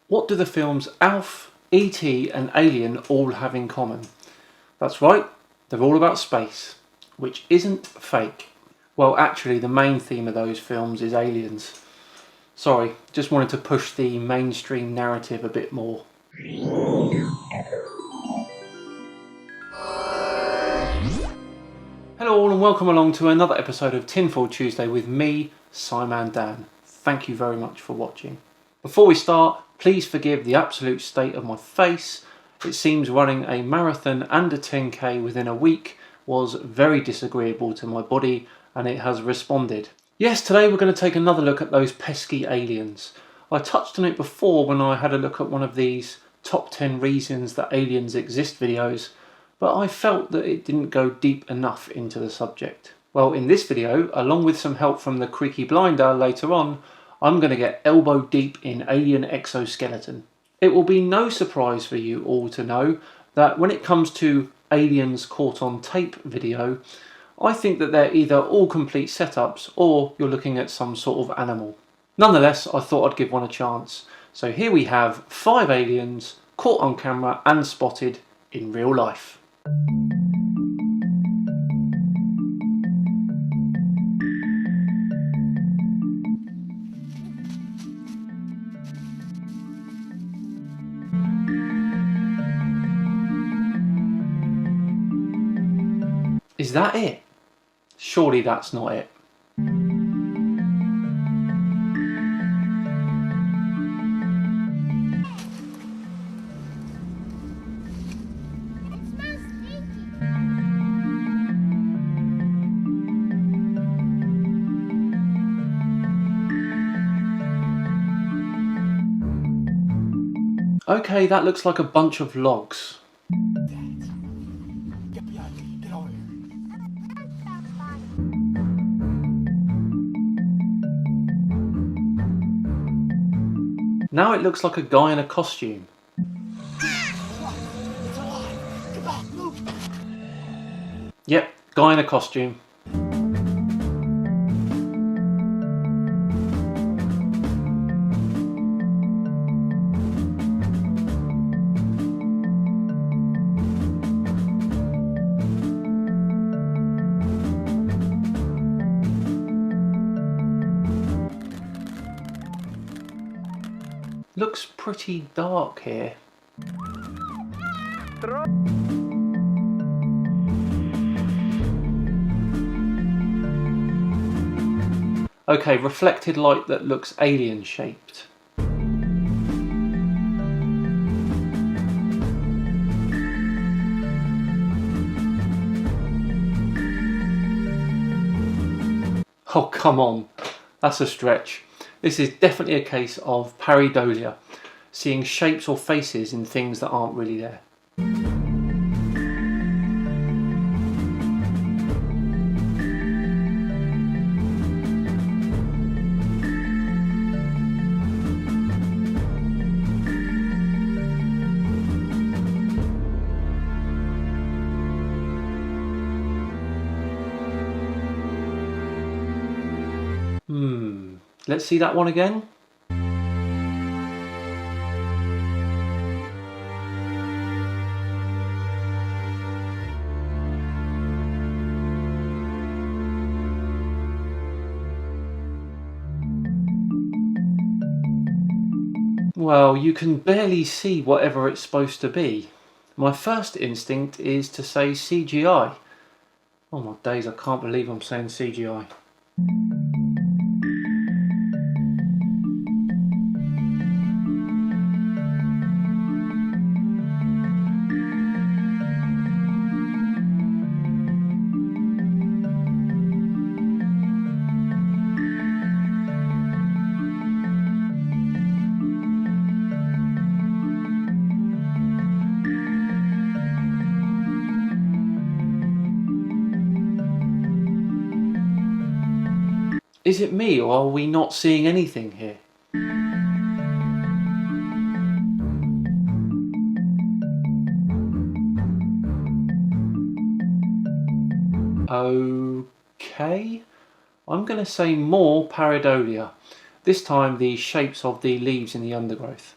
What do the films Alf, E.T. and Alien all have in common? That's right, they're all about space, which isn't fake. Well, actually the main theme of those films is aliens. Sorry, just wanted to push the mainstream narrative a bit more. Hello all and welcome along to another episode of Tinfoil Tuesday with me, Simon Dan. Thank you very much for watching. Before we start, please forgive the absolute state of my face. It seems running a marathon and a 10k within a week was very disagreeable to my body and it has responded. Yes, today we're going to take another look at those pesky aliens. I touched on it before when I had a look at one of these top 10 reasons that aliens exist videos, but I felt that it didn't go deep enough into the subject. Well, in this video, along with some help from the Creaky Blinder later on, I'm going to get elbow deep in alien exoskeleton. It will be no surprise for you all to know that when it comes to aliens caught on tape video, I think that they're either all complete setups or you're looking at some sort of animal. Nonetheless, I thought I'd give one a chance. So here we have 5 aliens caught on camera and spotted in real life. Is that it? Surely that's not it. Okay, that looks like a bunch of logs. Now it looks like a guy in a costume. Yep, guy in a costume. Looks pretty dark here. Okay, reflected light that looks alien shaped. Oh, come on, that's a stretch. This is definitely a case of pareidolia, seeing shapes or faces in things that aren't really there. Let's see that one again. Well, you can barely see whatever it's supposed to be. My first instinct is to say CGI. Oh my days, I can't believe I'm saying CGI. Is it me, or are we not seeing anything here? Okay, I'm going to say more pareidolia. This time the shapes of the leaves in the undergrowth.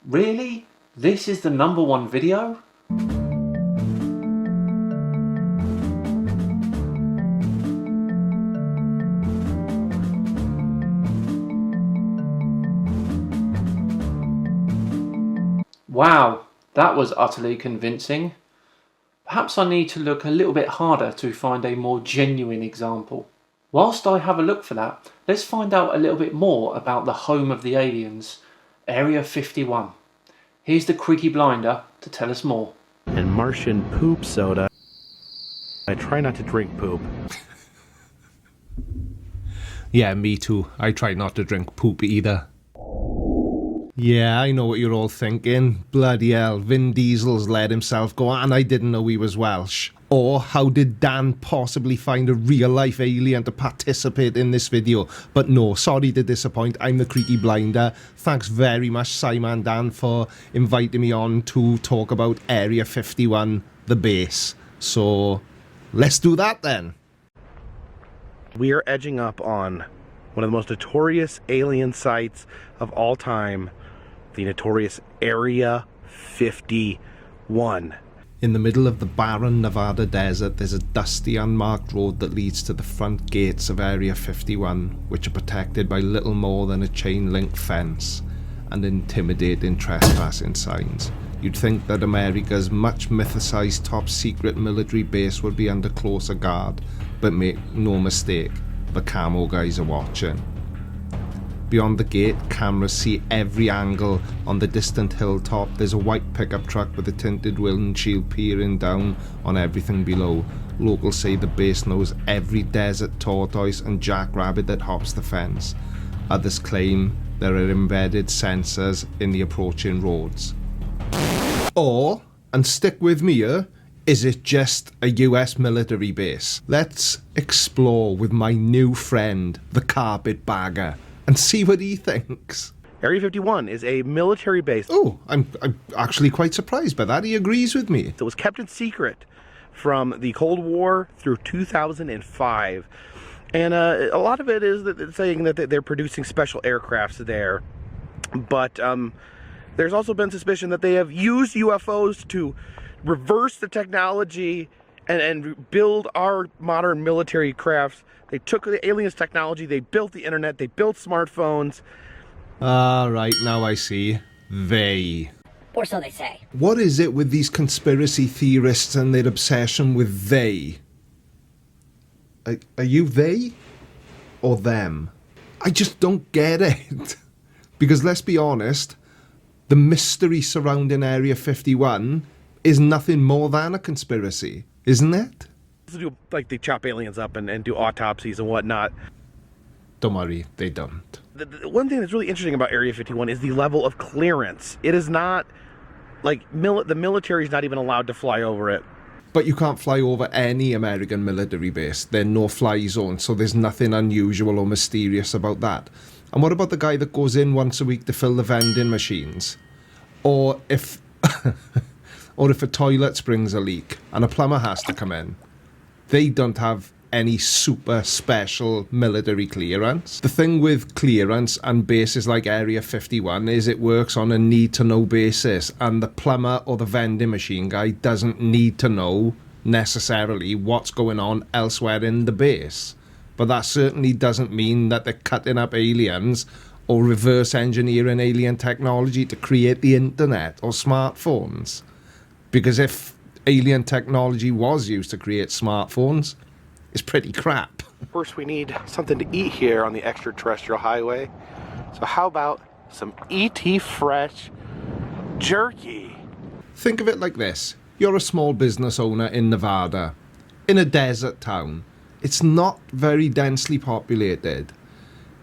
Really? This is the #1 video? Wow, that was utterly convincing. Perhaps I need to look a little bit harder to find a more genuine example. Whilst I have a look for that, let's find out a little bit more about the home of the aliens, Area 51. Here's the Creaky Blinder to tell us more. And Martian poop soda. I try not to drink poop. Yeah, me too. I try not to drink poop either. Yeah, I know what you're all thinking. Bloody hell, Vin Diesel's let himself go and I didn't know he was Welsh. Or how did Dan possibly find a real-life alien to participate in this video? But no, sorry to disappoint, I'm the Creaky Blinder. Thanks very much, Simon Dan, for inviting me on to talk about Area 51, the base. So, let's do that then. We are edging up on one of the most notorious alien sites of all time, the notorious Area 51. In the middle of the barren Nevada desert, there's a dusty, unmarked road that leads to the front gates of Area 51, which are protected by little more than a chain-link fence and intimidating trespassing signs. You'd think that America's much mythicized top-secret military base would be under closer guard, but make no mistake, the camo guys are watching. Beyond the gate, cameras see every angle. On the distant hilltop, there's a white pickup truck with a tinted windshield peering down on everything below. Locals say the base knows every desert tortoise and jackrabbit that hops the fence. Others claim there are embedded sensors in the approaching roads. Or, and stick with me here, is it just a US military base? Let's explore with my new friend, the carpetbagger, and see what he thinks. Area 51 is a military base. Oh, I'm actually quite surprised by that. He agrees with me. It was kept in secret from the Cold War through 2005. And a lot of it is that it's saying that they're producing special aircrafts there. But there's also been suspicion that they have used UFOs to reverse the technology and build our modern military crafts. They took the aliens' technology, they built the internet, they built smartphones. Right, now I see. They. Or so they say. What is it with these conspiracy theorists and their obsession with they? Are you they? Or them? I just don't get it. Because let's be honest, the mystery surrounding Area 51 is nothing more than a conspiracy, isn't it? Do, like, they chop aliens up and do autopsies and whatnot. Don't worry, they don't. The one thing that's really interesting about Area 51 is the level of clearance. It is not, like, the military's not even allowed to fly over it. But you can't fly over any American military base. They're no-fly zone, so there's nothing unusual or mysterious about that. And what about the guy that goes in once a week to fill the vending machines? Or if... or if a toilet springs a leak and a plumber has to come in? They don't have any super special military clearance. The thing with clearance and bases like Area 51 is it works on a need-to-know basis, and the plumber or the vending machine guy doesn't need to know necessarily what's going on elsewhere in the base. But that certainly doesn't mean that they're cutting up aliens or reverse engineering alien technology to create the internet or smartphones. Because if alien technology was used to create smartphones, it's pretty crap. First, we need something to eat here on the extraterrestrial highway. So how about some ET Fresh jerky? Think of it like this. You're a small business owner in Nevada, in a desert town. It's not very densely populated.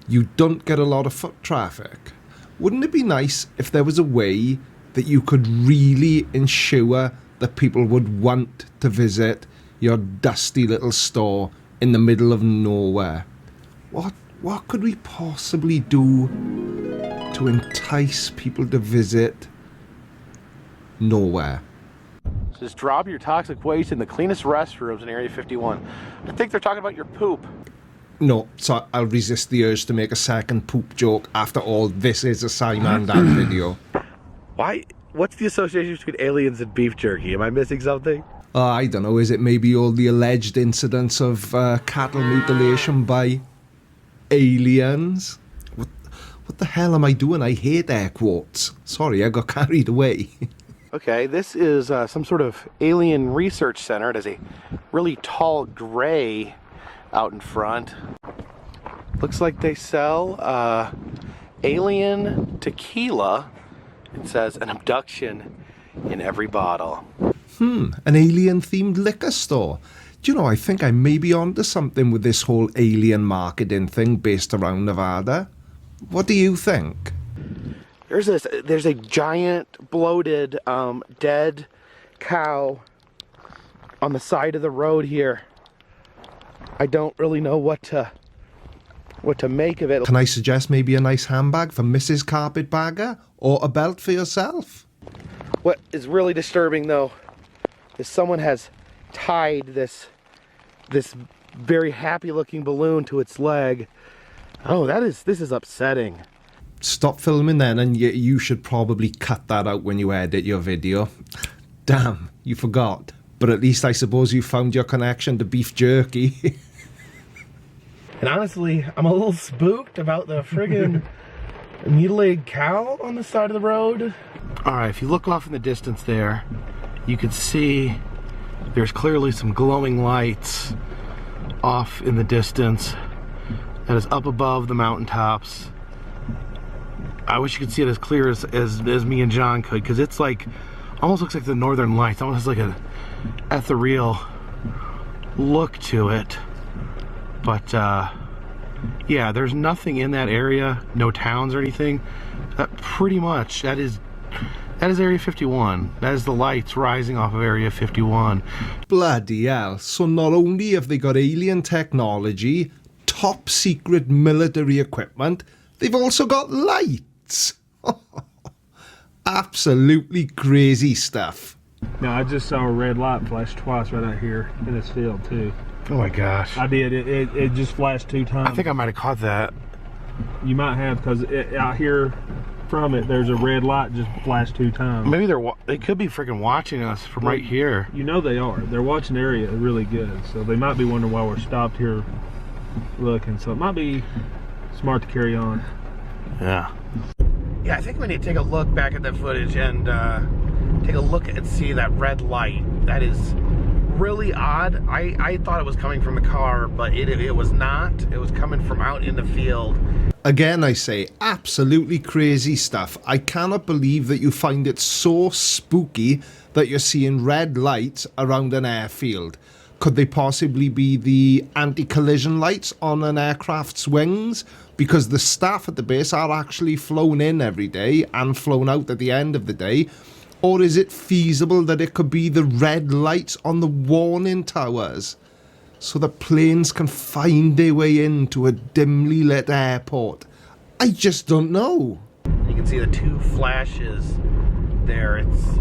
You don't get a lot of foot traffic. Wouldn't it be nice if there was a way that you could really ensure that people would want to visit your dusty little store in the middle of nowhere. What could we possibly do to entice people to visit nowhere? Just drop your toxic waste in the cleanest restrooms in Area 51. I think they're talking about your poop. No, so I'll resist the urge to make a second poop joke. After all, this is a Simon Dan video. Why? What's the association between aliens and beef jerky? Am I missing something? I don't know, is it maybe all the alleged incidents of cattle mutilation by aliens? What the hell am I doing? I hate air quotes. Sorry, I got carried away. Okay, this is some sort of alien research center. It has a really tall gray out in front. Looks like they sell alien tequila. It says an abduction in every bottle. An alien-themed liquor store. Do you know, I think I may be onto something with this whole alien marketing thing based around Nevada. What do you think? There's a giant bloated dead cow on the side of the road here. I don't really know what to make of it. Can I suggest maybe a nice handbag for Mrs. Carpetbagger? Or a belt for yourself? What is really disturbing though is someone has tied this very happy looking balloon to its leg. Oh, this is upsetting. Stop filming then, and you should probably cut that out when you edit your video. Damn, you forgot. But at least I suppose you found your connection to beef jerky. And honestly, I'm a little spooked about the friggin' mutilated cow on the side of the road. Alright, if you look off in the distance there, you can see there's clearly some glowing lights off in the distance that is up above the mountaintops. I wish you could see it as clear as me and John could, because it's like, almost looks like the northern lights. Almost has like an ethereal look to it. But yeah, there's nothing in that area, no towns or anything. Pretty much, that is Area 51. That is the lights rising off of Area 51. Bloody hell. So not only have they got alien technology, top secret military equipment, they've also got lights. Absolutely crazy stuff. No, I just saw a red light flash twice right out here in this field too. Oh my gosh. I did. It just flashed 2 times. I think I might have caught that. You might have, because out here from it, there's a red light just flashed 2 times. Maybe they could be freaking watching us from right here. You know they are. They're watching the area really good, so they might be wondering why we're stopped here looking. So it might be smart to carry on. Yeah. Yeah, I think we need to take a look back at that footage and take a look and see that red light. That is really odd. I thought it was coming from the car, but it was not. It was coming from out in the field. Again, I say, absolutely crazy stuff. I cannot believe that you find it so spooky that you're seeing red lights around an airfield. Could they possibly be the anti-collision lights on an aircraft's wings? Because the staff at the base are actually flown in every day and flown out at the end of the day. Or is it feasible that it could be the red lights on the warning towers, so that planes can find their way into a dimly lit airport? I just don't know. You can see the 2 flashes there. It's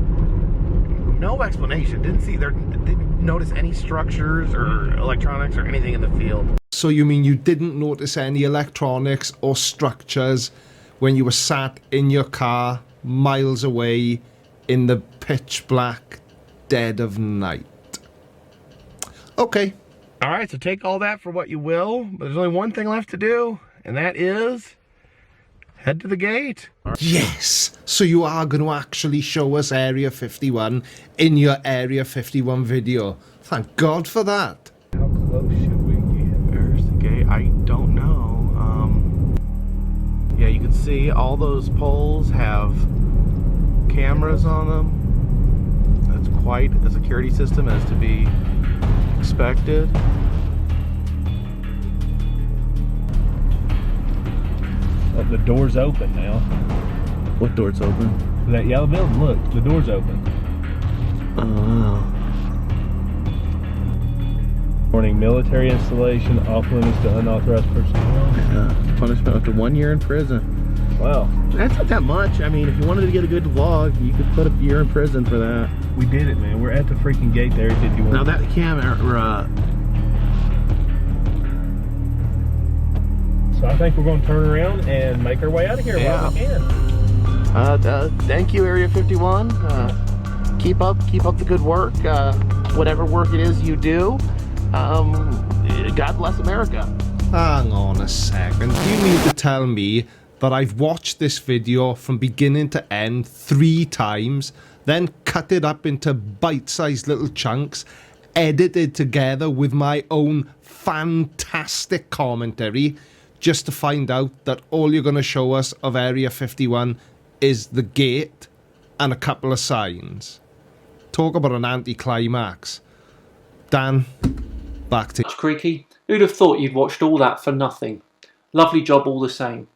no explanation. Didn't notice any structures or electronics or anything in the field. So you mean you didn't notice any electronics or structures when you were sat in your car miles away in the pitch black dead of night? Okay. All right, so take all that for what you will, but there's only one thing left to do, and that is head to the gate. Yes! So you are going to actually show us Area 51 in your Area 51 video. Thank God for that. How close should we get? There's the gate. I don't know. Yeah, you can see all those poles have cameras on them. That's quite a security system as to be expected. Oh, the door's open now. What door's open? That yellow building, look, the door's open. Oh. Warning, military installation, off limits to unauthorized personnel. Punishment up to 1 year in prison. Wow. That's not that much. I mean, if you wanted to get a good vlog, you could put a year in prison for that. We did it, man. We're at the freaking gate there, 51. Now that camera, So I think we're going to turn around and make our way out of here while we can. thank you, Area 51. Keep up the good work. Whatever work it is you do. God bless America. Hang on a second. Do you mean to tell me that I've watched this video from beginning to end 3 times, then cut it up into bite-sized little chunks, edited together with my own fantastic commentary, just to find out that all you're going to show us of Area 51 is the gate and a couple of signs? Talk about an anticlimax. Dan, back to Creaky, who'd have thought you'd watched all that for nothing? Lovely job all the same.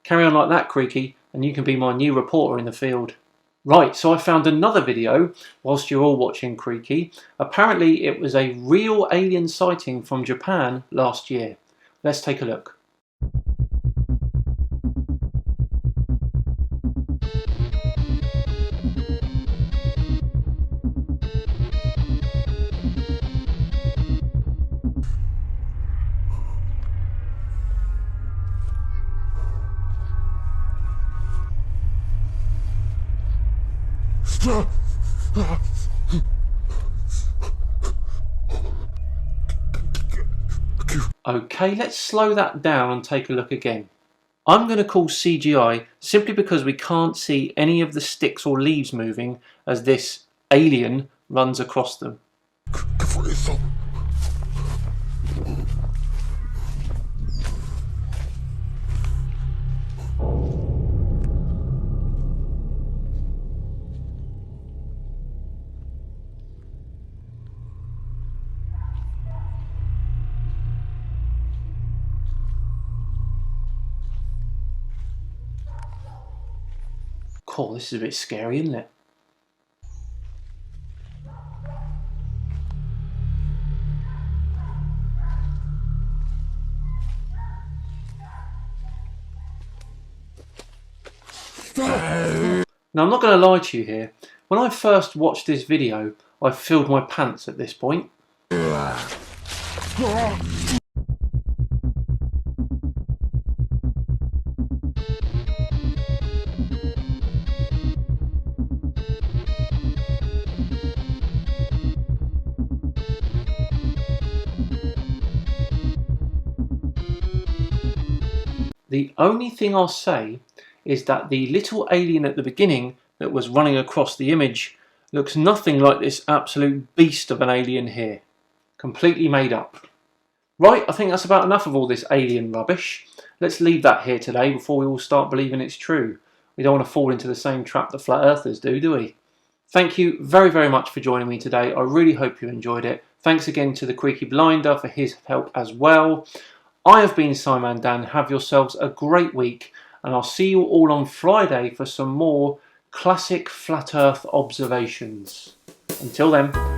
Carry on like that, Creaky, and you can be my new reporter in the field. Right, so I found another video whilst you're all watching Creaky. Apparently it was a real alien sighting from Japan last year. Let's take a look. Okay, let's slow that down and take a look again. I'm going to call CGI simply because we can't see any of the sticks or leaves moving as this alien runs across them. Cool, this is a bit scary, isn't it? Now, I'm not going to lie to you here. When I first watched this video, I filled my pants at this point. The only thing I'll say is that the little alien at the beginning that was running across the image looks nothing like this absolute beast of an alien here. Completely made up. Right, I think that's about enough of all this alien rubbish. Let's leave that here today before we all start believing it's true. We don't want to fall into the same trap that flat earthers do we? Thank you very, very much for joining me today. I really hope you enjoyed it. Thanks again to the Creaky Blinder for his help as well. I have been Simon Dan. Have yourselves a great week, and I'll see you all on Friday for some more classic flat earth observations. Until then.